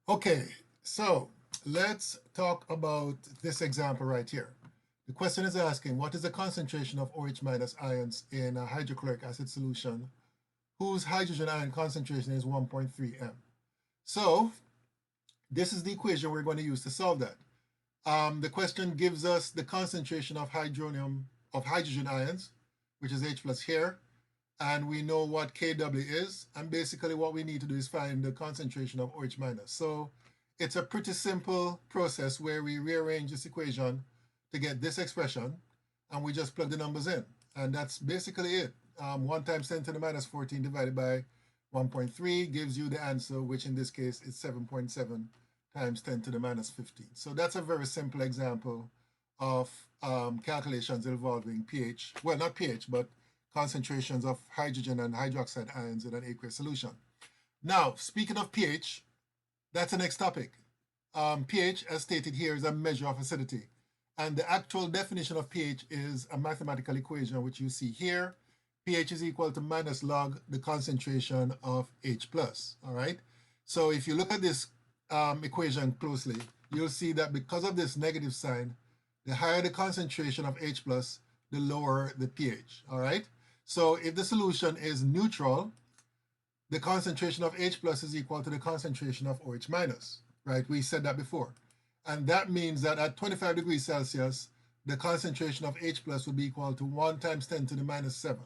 Okay, so let's talk about this example right here. The question is asking, what is the concentration of OH minus ions in a hydrochloric acid solution whose hydrogen ion concentration is 1.3 m? So this is the equation we're going to use to solve that. The question gives us the concentration of hydrogen ions, which is H plus here, and we know what Kw is, and basically what we need to do is find the concentration of OH minus. So it's a pretty simple process where we rearrange this equation to get this expression, and we just plug the numbers in, and that's basically it. 1 times 10 to the minus 14 divided by 1.3 gives you the answer, which in this case is 7.7 times 10 to the minus 15. So that's a very simple example of calculations involving pH, well, not pH, but concentrations of hydrogen and hydroxide ions in an aqueous solution. Now, speaking of pH, that's the next topic. pH, as stated here, is a measure of acidity. And the actual definition of pH is a mathematical equation, which you see here. pH is equal to minus log the concentration of H plus, all right? So if you look at this equation closely, you'll see that because of this negative sign, the higher the concentration of H plus, the lower the pH, all right? So if the solution is neutral, the concentration of H plus is equal to the concentration of OH minus, right? We said that before. And that means that at 25 degrees Celsius, the concentration of H plus would be equal to 1 times 10 to the minus 7,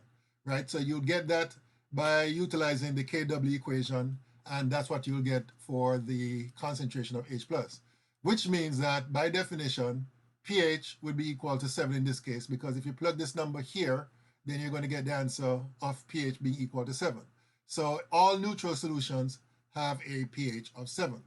right? So you'll get that by utilizing the Kw equation, and that's what you'll get for the concentration of H plus, which means that by definition, pH would be equal to 7 in this case, because if you plug this number here, then you're going to get the answer of pH being equal to 7. So all neutral solutions have a pH of 7.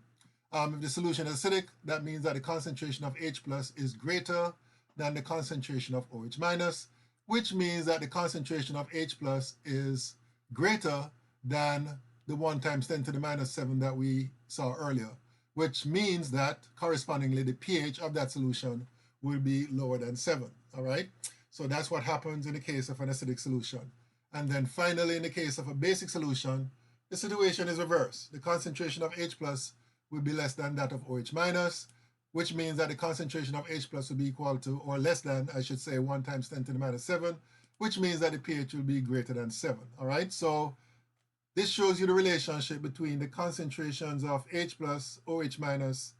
If the solution is acidic, that means that the concentration of H plus is greater than the concentration of OH minus, which means that the concentration of H plus is greater than the 1 times 10 to the minus 7 that we saw earlier, which means that correspondingly the pH of that solution will be lower than 7, all right? So that's what happens in the case of an acidic solution. And then finally, in the case of a basic solution, the situation is reversed. The concentration of H plus will be less than that of OH minus, which means that the concentration of H plus will be equal to, or less than, I should say, 1 times 10 to the minus 7, which means that the pH will be greater than 7, all right? So this shows you the relationship between the concentrations of H plus, OH minus,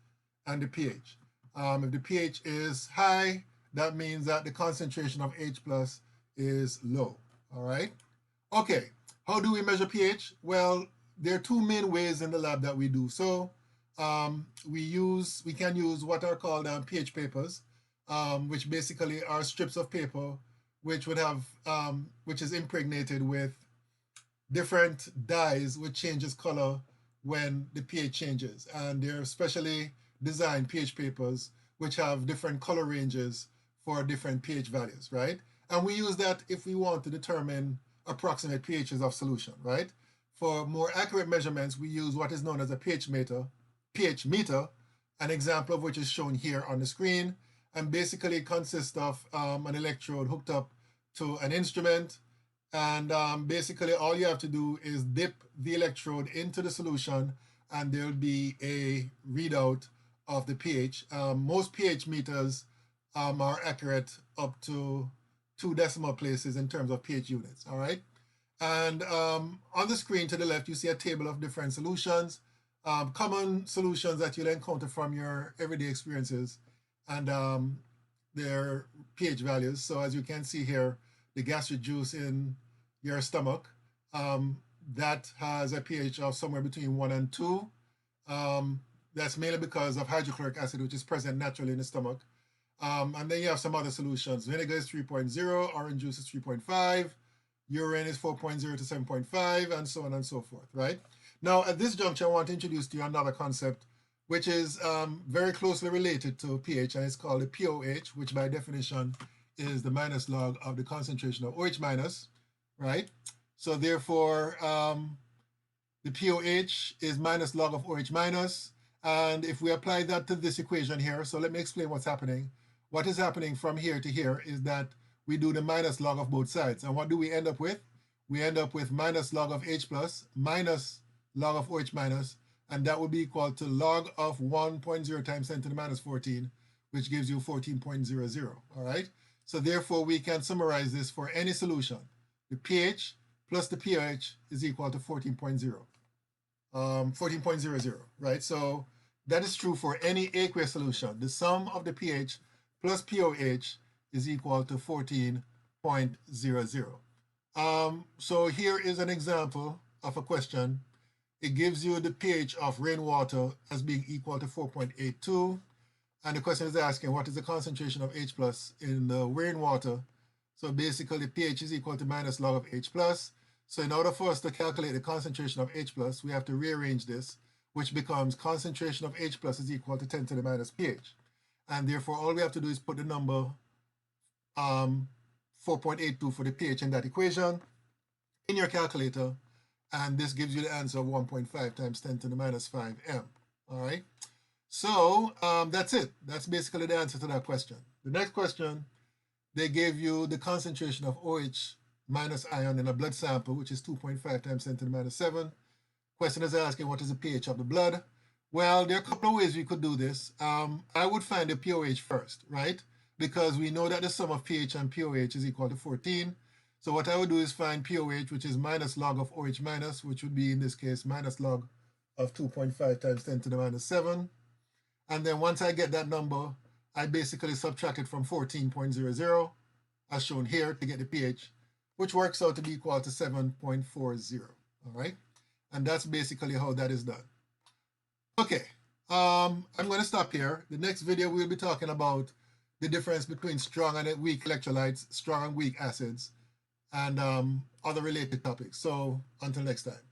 and the pH. If the pH is high, that means that the concentration of H plus is low, all right? Okay, how do we measure pH? Well, there are two main ways in the lab that we do so. We can use what are called pH papers, which basically are strips of paper which would have which is impregnated with different dyes which changes color when the pH changes, and they're specially designed pH papers which have different color ranges for different pH values, right? And we use that if we want to determine approximate pHs of solution, right? For more accurate measurements, we use what is known as a pH meter, an example of which is shown here on the screen, and basically it consists of an electrode hooked up to an instrument, and basically all you have to do is dip the electrode into the solution and there'll be a readout of the pH. Most pH meters are accurate up to 2 decimal places in terms of pH units, all right? And on the screen to the left, you see a table of different solutions, common solutions that you'll encounter from your everyday experiences, and their pH values. So as you can see here, the gastric juice in your stomach, that has a pH of somewhere between 1 and 2. That's mainly because of hydrochloric acid, which is present naturally in the stomach. And then you have some other solutions. Vinegar is 3.0, orange juice is 3.5, urine is 4.0 to 7.5, and so on and so forth, right? Now, at this juncture, I want to introduce to you another concept, which is very closely related to pH, and it's called the pOH, which by definition is the minus log of the concentration of OH minus, right? So therefore, the pOH is minus log of OH minus, and if we apply that to this equation here, so let me explain what's happening. What is happening from here to here is that we do the minus log of both sides. And what do we end up with? We end up with minus log of H plus minus log of OH minus, and that would be equal to log of 1.0 times 10 to the minus 14, which gives you 14.00, all right? So therefore, we can summarize this for any solution. The pH plus the pOH is equal to 14.0, 14.00, right? So that is true for any aqueous solution. The sum of the pH plus pOH is equal to 14.00. So here is an example of a question. It gives you the pH of rainwater as being equal to 4.82. And the question is asking what is the concentration of H plus in the rainwater. So basically pH is equal to minus log of H plus. So in order for us to calculate the concentration of H plus, we have to rearrange this, which becomes concentration of H plus is equal to 10 to the minus pH. And therefore all we have to do is put the number 4.82 for the pH in that equation in your calculator, and this gives you the answer of 1.5 times 10 to the minus 5 m. All right. So that's it. That's basically the answer to that question. The next question, they gave you the concentration of OH minus ion in a blood sample, which is 2.5 times 10 to the minus 7. Question is asking what is the pH of the blood. Well, there are a couple of ways we could do this. I would find the pOH first, right? Because we know that the sum of pH and pOH is equal to 14. So what I would do is find pOH, which is minus log of OH minus, which would be in this case minus log of 2.5 times 10 to the minus 7. And then once I get that number, I basically subtract it from 14.00, as shown here, to get the pH, which works out to be equal to 7.40. All right? And that's basically how that is done. Okay, I'm going to stop here. The next video, we'll be talking about the difference between strong and weak electrolytes, strong and weak acids, and other related topics. So until next time.